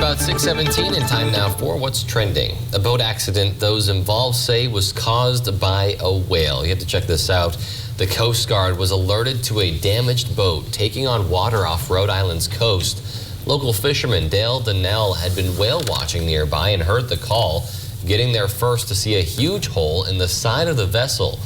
about 6:17 and time now for what's trending. A boat accident those involved say was caused by a whale. You have to check this out. The Coast Guard was alerted to a damaged boat taking on water off Rhode Island's coast. Local fisherman Dale Donnell had been whale watching nearby and heard the call, getting there first to see a huge hole in the side of the vessel.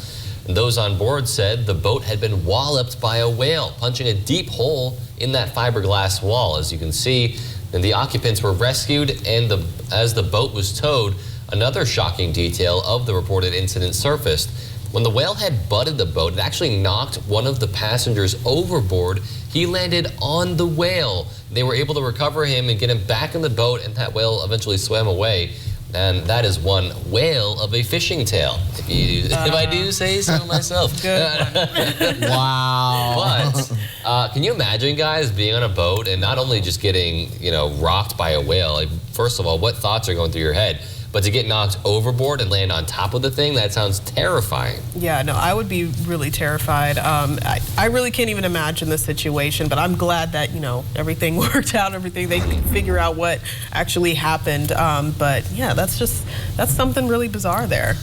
And those on board said the boat had been walloped by a whale, punching a deep hole in that fiberglass wall. As you can see, and the occupants were rescued, and as the boat was towed, another shocking detail of the reported incident surfaced. When the whale had butted the boat, it actually knocked one of the passengers overboard. He landed on the whale. They were able to recover him and get him back in the boat, and that whale eventually swam away. And that is one whale of a fishing tale, if I do say so myself. Wow. But can you imagine, guys, being on a boat and not only just getting, rocked by a whale? Like, first of all, what thoughts are going through your head? But to get knocked overboard and land on top of the thing, that sounds terrifying. Yeah, no, I would be really terrified. I really can't even imagine the situation, but I'm glad that, everything worked out, they could figure out what actually happened. But yeah, that's something really bizarre there.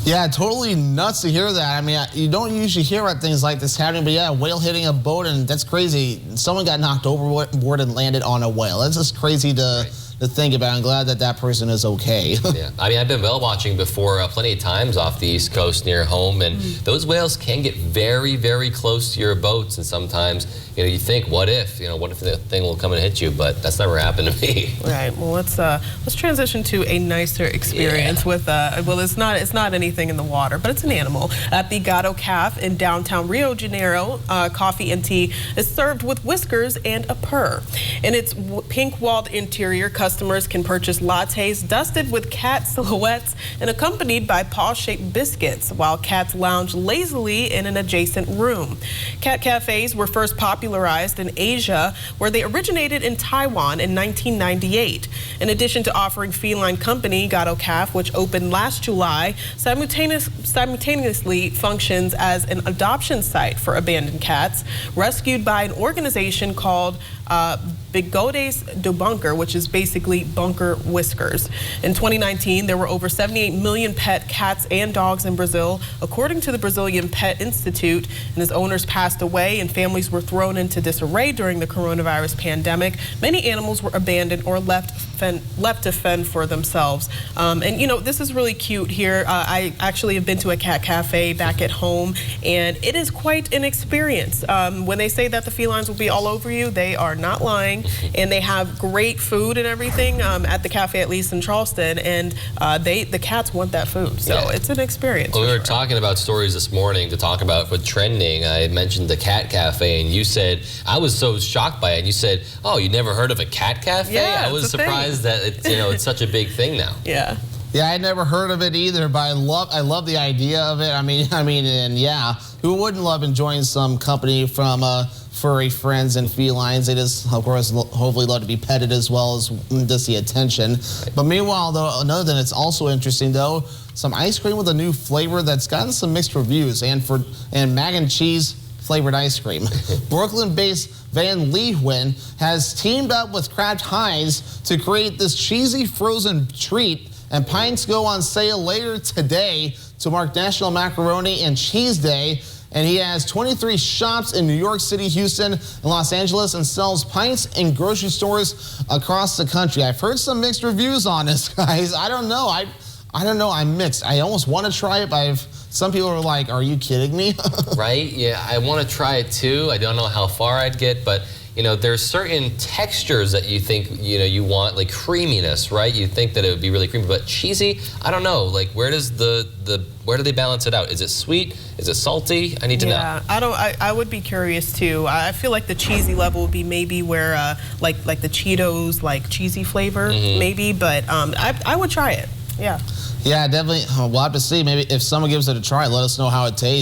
Yeah, totally nuts to hear that. I mean, you don't usually hear about things like this happening, but yeah, a whale hitting a boat, and that's crazy. Someone got knocked overboard and landed on a whale. That's just crazy to think about. I'm glad that that person is okay. Yeah, I mean, I've been whale watching before plenty of times off the East Coast near home, and those whales can get very, very close to your boats, and sometimes, you think, what if the thing will come and hit you? But that's never happened to me. Right. Well, let's transition to a nicer experience with well, it's not anything in the water, but it's an animal. At the Gato Cafe in downtown Rio de Janeiro, coffee and tea is served with whiskers and a purr. In its pink-walled interior, customers can purchase lattes dusted with cat silhouettes and accompanied by paw-shaped biscuits, while cats lounge lazily in an adjacent room. Cat cafes were first popularized in Asia, where they originated in Taiwan in 1998. In addition to offering feline company, Gato Cafe, which opened last July, simultaneously functions as an adoption site for abandoned cats rescued by an organization called Bigodes do Bunker, which is basically bunker whiskers. In 2019, there were over 78 million pet cats and dogs in Brazil, according to the Brazilian Pet Institute, and as owners passed away and families were thrown into disarray during the coronavirus pandemic, many animals were abandoned or left to fend for themselves. And this is really cute here. I actually have been to a cat cafe back at home, and it is quite an experience. When they say that the felines will be all over you, they are not lying, and they have great food and everything at the cafe, at least in Charleston, and the cats want that food, so it's an experience. Well, we were talking about stories this morning to talk about for trending. I mentioned the cat cafe, and you said, I was so shocked by it, and you said, oh, you never heard of a cat cafe? Yeah, I was surprised that it's such a big thing now. Yeah. Yeah, I never heard of it either, but I love the idea of it. I mean, and yeah, who wouldn't love enjoying some company from furry friends and felines? They just, of course, hopefully love to be petted as well as just the attention. But meanwhile, though, another thing that's also interesting, though, some ice cream with a new flavor that's gotten some mixed reviews, and mac and cheese flavored ice cream. Brooklyn-based Van Leeuwen has teamed up with Kraft Heinz to create this cheesy frozen treat, and pints go on sale later today to mark National Macaroni and Cheese Day. And he has 23 shops in New York City, Houston, and Los Angeles, and sells pints in grocery stores across the country. I've heard some mixed reviews on this, guys. I don't know. I don't know. I'm mixed. I almost want to try it, but some people are like, are you kidding me? Right? Yeah, I want to try it too. I don't know how far I'd get, but there's certain textures that you think, you want, like creaminess, right? You think that it would be really creamy, but cheesy, I don't know. Like, where do they balance it out? Is it sweet? Is it salty? I need to know. Yeah, I would be curious too. I feel like the cheesy level would be maybe where, like the Cheetos, like cheesy flavor, maybe, but I would try it. Yeah. Yeah, definitely. We'll have to see. Maybe if someone gives it a try, let us know how it tastes.